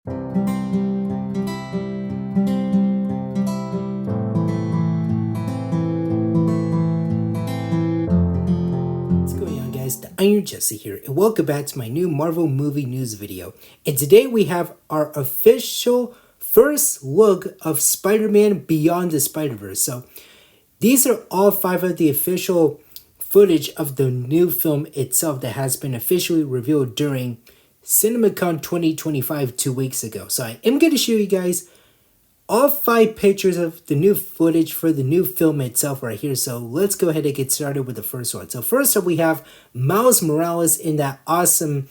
What's going on, guys? The Iron Jesse here, and welcome back to my new Marvel movie news video. And today we have our official first look of Spider-Man Beyond the Spider-Verse. So these are all 5 of the official footage of the new film itself that has been officially revealed during CinemaCon 2025 2 weeks ago. So I am going to show you guys all 5 pictures of the new footage for the new film itself right here. So let's go ahead and get started with the first one. So first up, we have Miles Morales in that awesome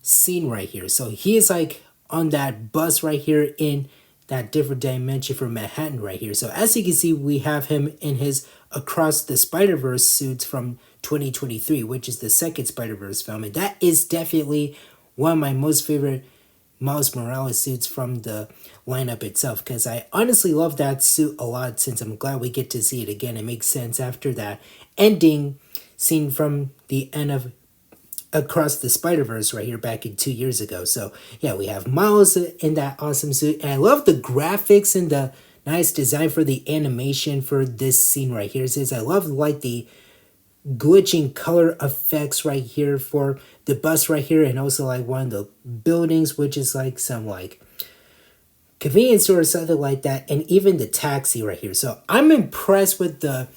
scene right here. So he is like on that bus right here in that different dimension from Manhattan right here. So as you can see, we have him in his Across the Spider-Verse suits from 2023, which is the second Spider-Verse film. And that is definitely one of my most favorite Miles Morales suits from the lineup itself, because I honestly love that suit a lot, since I'm glad we get to see it again. It makes sense after that ending scene from the end of Across the Spider-Verse right here back in 2 years ago. So yeah, we have Miles in that awesome suit, and I love the graphics and the nice design for the animation for this scene right here. Since I love like the glitching color effects right here for the bus right here, and also like one of the buildings, which is like some like convenience store or something like that, and even the taxi right here. So I'm impressed with the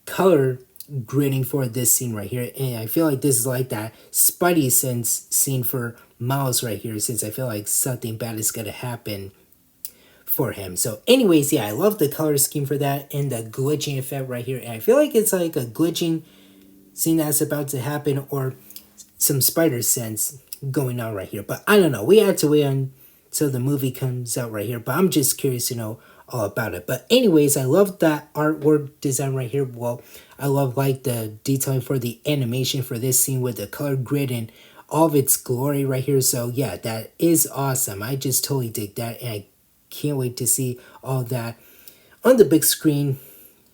color grading for this scene right here, and I feel like this is like that Spidey sense scene for Miles right here, since I feel like something bad is gonna happen for him. So anyways, yeah, I love the color scheme for that and the glitching effect right here. And I feel like it's like a glitching scene that's about to happen, or some spider sense going on right here. But I don't know. We have to wait until the movie comes out right here. But I'm just curious to know all about it. But anyways, I love that artwork design right here. Well, I love like the detailing for the animation for this scene with the color grid and all of its glory right here. So yeah, that is awesome. I just totally dig that, and I can't wait to see all that on the big screen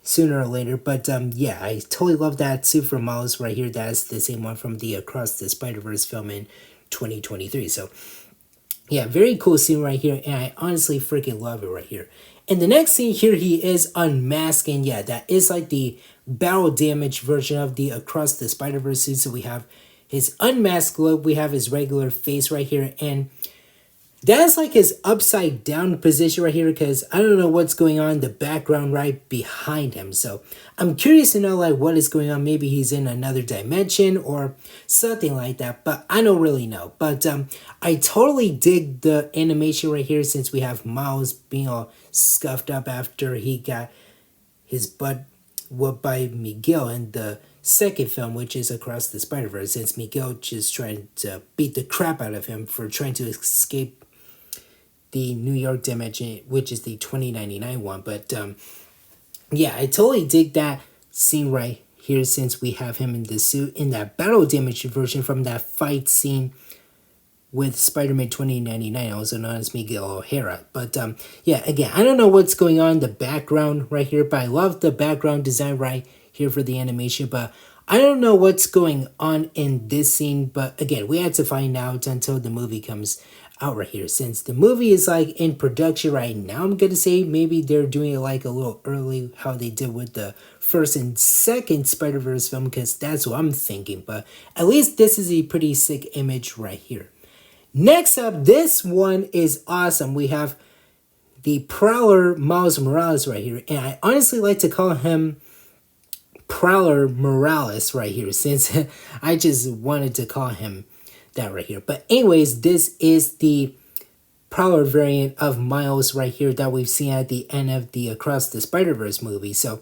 sooner or later. But yeah, I totally love that suit from Miles right here. That's the same one from the Across the Spider-Verse film in 2023. So yeah, very cool scene right here, and I honestly freaking love it right here. And the next scene here, he is unmasking. Yeah, that is like the battle damage version of the Across the Spider-Verse suit. So we have his unmasked look, we have his regular face right here, and that's like his upside down position right here, because I don't know what's going on in the background right behind him. So I'm curious to know like what is going on. Maybe he's in another dimension or something like that, but I don't really know. But I totally dig the animation right here, since we have Miles being all scuffed up after he got his butt whooped by Miguel in the second film, which is Across the Spider-Verse, since Miguel just trying to beat the crap out of him for trying to escape the New York dimension, which is the 2099 one. But yeah, I totally dig that scene right here, since we have him in the suit in that battle damage version from that fight scene with Spider-Man 2099, also known as Miguel O'Hara. But yeah, again, I don't know what's going on in the background right here, but I love the background design right here for the animation. But I don't know what's going on in this scene, but again, we had to find out until the movie comes out right here. Since the movie is like in production right now, I'm gonna say maybe they're doing it like a little early, how they did with the first and second Spider-Verse film, because that's what I'm thinking. But at least this is a pretty sick image right here. Next up, this one is awesome. We have the Prowler Miles Morales right here, and I honestly like to call him Prowler Morales right here, since I just wanted to call him that right here. But anyways, this is the Prowler variant of Miles right here that we've seen at the end of the Across the Spider-Verse movie. So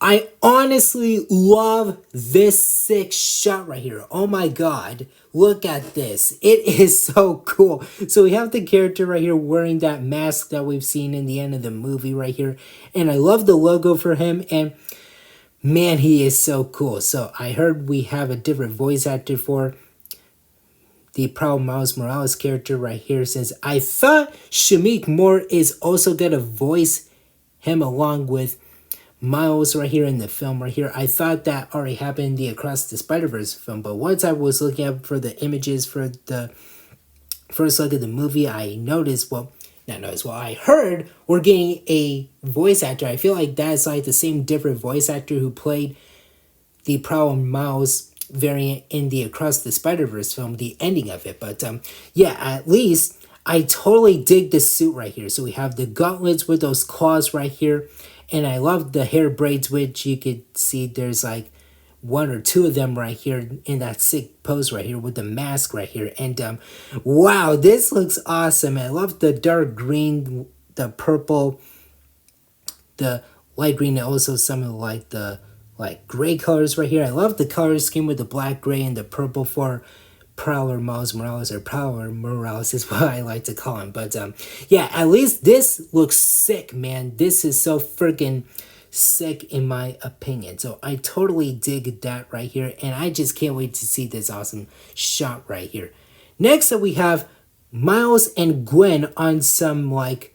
I honestly love this sick shot right here. Oh my god, look at this. It is so cool. So we have the character right here wearing that mask that we've seen in the end of the movie right here, and I love the logo for him, and man, he is so cool. So I heard we have a different voice actor for the Prowler Miles Morales character right here, since I thought Shamik Moore is also gonna voice him along with Miles right here in the film right here. I thought that already happened in the Across the Spider-Verse film, but once I was looking up for the images for the first look at the movie, I noticed, well, not noticed, well, I heard we're getting a voice actor. I feel like that's like the same different voice actor who played the Prowler Miles variant in the Across the Spider-Verse film, the ending of it. But yeah, at least I totally dig this suit right here. So we have the gauntlets with those claws right here. And I love the hair braids, which you could see there's like one or two of them right here in that sick pose right here with the mask right here. And wow, this looks awesome. I love the dark green, the purple, the light green, and also some of like the like gray colors right here. I love the color scheme with the black, gray, and the purple for Prowler Miles Morales, or Prowler Morales is what I like to call him. But yeah, at least this looks sick, man. This is so freaking sick in my opinion. So I totally dig that right here, and I just can't wait to see this awesome shot right here. Next up we have Miles and Gwen on some like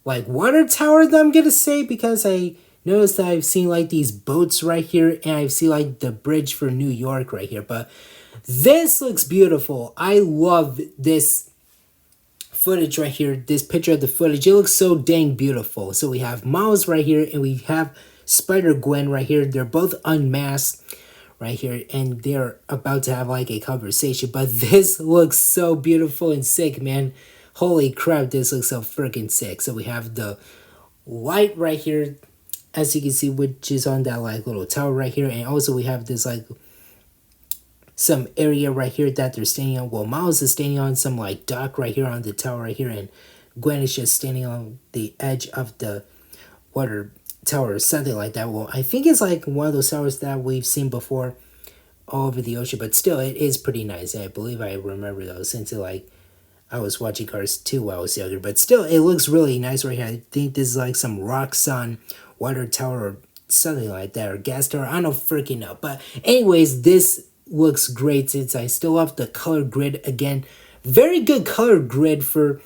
water tower that I'm gonna say, because I noticed that I've seen like these boats right here, and I've seen like the bridge for New York right here. But this looks beautiful. I love this footage right here, this picture of the footage. It looks so dang beautiful. So we have Miles right here, and we have Spider-Gwen right here. They're both unmasked right here, and they're about to have like a conversation. But this looks so beautiful and sick, man. Holy crap, this looks so freaking sick. So we have the light right here, as you can see, which is on that like little tower right here. And also we have this like some area right here that they're standing on. Well, Miles is standing on some like dock right here on the tower right here, and Gwen is just standing on the edge of the water tower or something like that. Well, I think it's like one of those towers that we've seen before all over the ocean, but still it is pretty nice. I believe I remember those since I was watching Cars 2 while I was younger, but still it looks really nice right here. I think this is like some rocks on water tower or something like that, or gas tower. I don't freaking know. But anyways, this looks great since I still love the color grid. Again, very good color grid for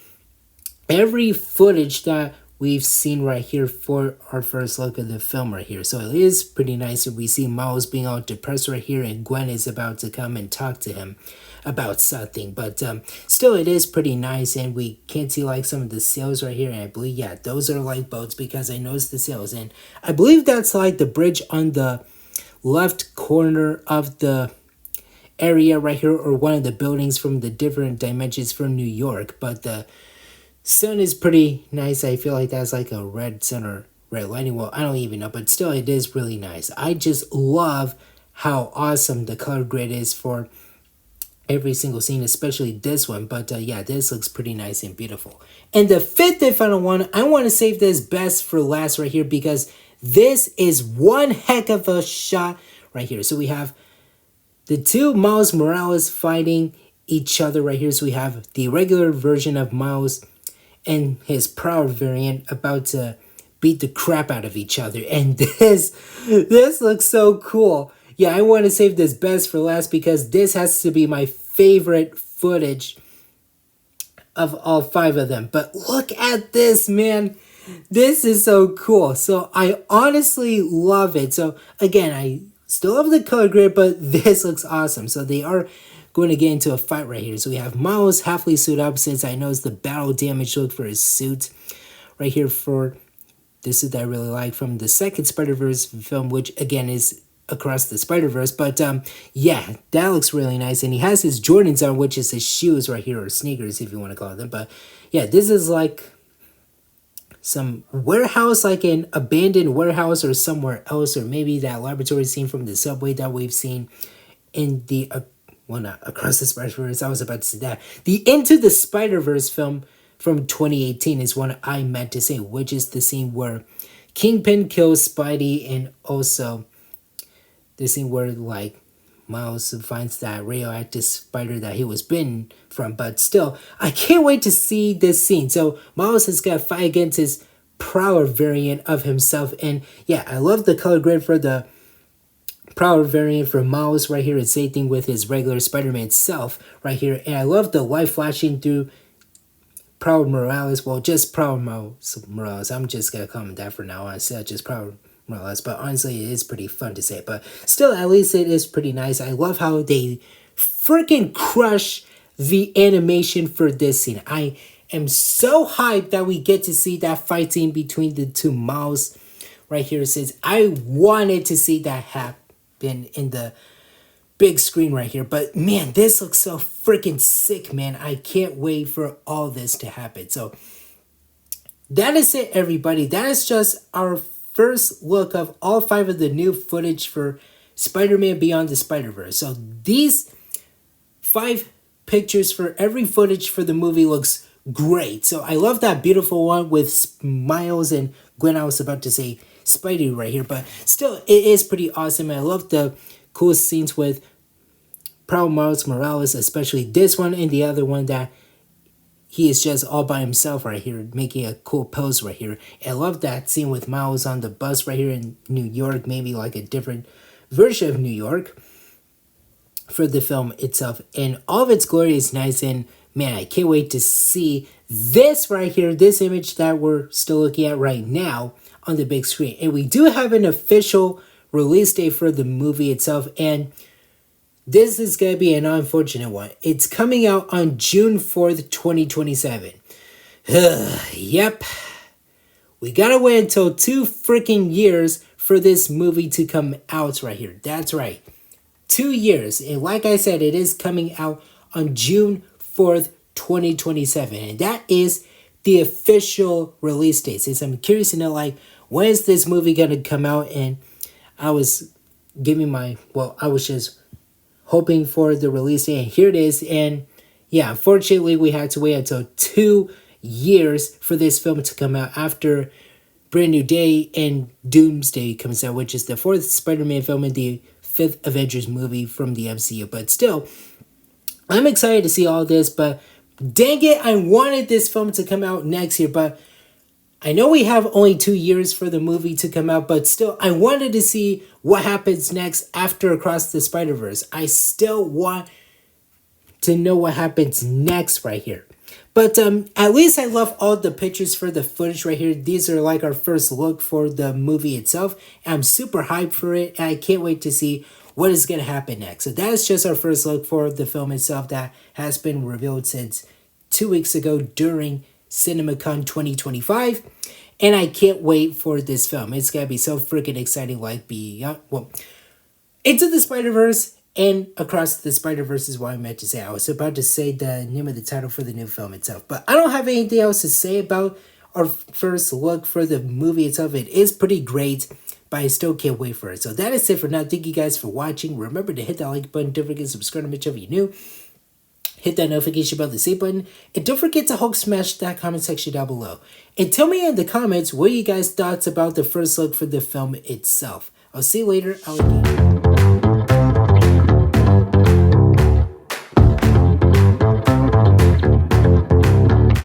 every footage that we've seen right here for our first look at the film right here. So it is pretty nice. We see Miles being all depressed right here, and Gwen is about to come and talk to him about something. But still, it is pretty nice, and we can see like some of the sails right here. And I believe, yeah, those are like boats, because I noticed the sails. And I believe that's like the bridge on the left corner of the area right here, or one of the buildings from the different dimensions from New York. But the sun is pretty nice. I feel like that's like a red sun or red lightning. Well, I don't even know, but still it is really nice. I just love how awesome the color grid is for every single scene, especially this one. But yeah, this looks pretty nice and beautiful. And the fifth and final one, I want to save this best for last right here, because this is one heck of a shot right here. So we have the two Miles Morales fighting each other right here. So we have the regular version of Miles and his Prowler variant about to beat the crap out of each other. And this looks so cool. Yeah, I want to save this best for last, because this has to be my favorite footage of all five of them. But look at this, man. This is so cool. So I honestly love it. So again, I still love the color grid, but this looks awesome. So they are going to get into a fight right here. So we have Miles halfly suit up, since I noticed the battle damage look for his suit right here for this suit that I really like from the second Spider-Verse film, which again is Across the Spider-Verse. But yeah, that looks really nice. And he has his Jordans on, which is his shoes right here, or sneakers if you want to call them. But yeah, this is like some warehouse, like an abandoned warehouse or somewhere else, or maybe that laboratory scene from the subway that we've seen in the well, not Across the Spider-Verse, I was about to say that. The Into the Spider-Verse film from 2018 is what I meant to say, which is the scene where Kingpin kills Spidey, and also the scene where like Miles finds that radioactive spider that he was bitten from. But still, I can't wait to see this scene. So Miles has got to fight against his Prowler variant of himself. And yeah, I love the color grid for the Prowler variant for Miles right here. It's same thing with his regular Spider-Man self right here. And I love the light flashing through Prowler Morales. Well, just Prowler Morales. I'm just going to comment that for now on. Instead of just Prowler Morales. But honestly, it is pretty fun to say. But still, at least it is pretty nice. I love how they freaking crush the animation for this scene. I am so hyped that we get to see that fight scene between the two Miles right here. It says I wanted to see that happen in the big screen right here. But man, this looks so freaking sick, man. I can't wait for all this to happen. So that is it, everybody. That is just our first look of all 5 of the new footage for Spider-Man Beyond the Spider-Verse. So these 5 pictures for every footage for the movie looks great. So I love that beautiful one with Miles and Gwen. I was about to say Spidey right here, but still, it is pretty awesome. I love the cool scenes with Prowler Miles Morales, especially this one and the other one that he is just all by himself right here, making a cool pose right here. I love that scene with Miles on the bus right here in New York, maybe like a different version of New York for the film itself. And all of its glory is nice, and man, I can't wait to see this right here, this image that we're still looking at right now on the big screen. And we do have an official release date for the movie itself, and this is going to be an unfortunate one. It's coming out on June 4th, 2027. Yep. We gotta wait until 2 freaking years for this movie to come out right here. That's right. 2 years. And like I said, it is coming out on June 4th, 2027. And that is the official release date. Since I'm curious to know, like, when is this movie going to come out? And I was I was just hoping for the release date, and here it is. And yeah, unfortunately, we had to wait until 2 years for this film to come out after Brand New Day and Doomsday comes out, which is the 4th Spider-Man film and the 5th Avengers movie from the MCU. But still, I'm excited to see all this, but dang it, I wanted this film to come out next year, but I know we have only 2 years for the movie to come out, but still, I wanted to see what happens next after Across the Spider-Verse. I still want to know what happens next right here. But at least I love all the pictures for the footage right here. These are like our first look for the movie itself. I'm super hyped for it, and I can't wait to see what is going to happen next. So that is just our first look for the film itself that has been revealed since 2 weeks ago during CinemaCon 2025, and I can't wait for this film. It's gonna be so freaking exciting, like Into the Spider-Verse and Across the Spider-Verse is what I meant to say. I was about to say the name of the title for the new film itself, but I don't have anything else to say about our first look for the movie itself. It is pretty great, but I still can't wait for it. So that is it for now. Thank you guys for watching. Remember to hit that like button. Don't forget to subscribe to my channel if you're new. Hit that notification bell, the same button, and don't forget to Hulk smash that comment section down below. And tell me in the comments what you guys thoughts about the first look for the film itself. I'll see you later, alligator.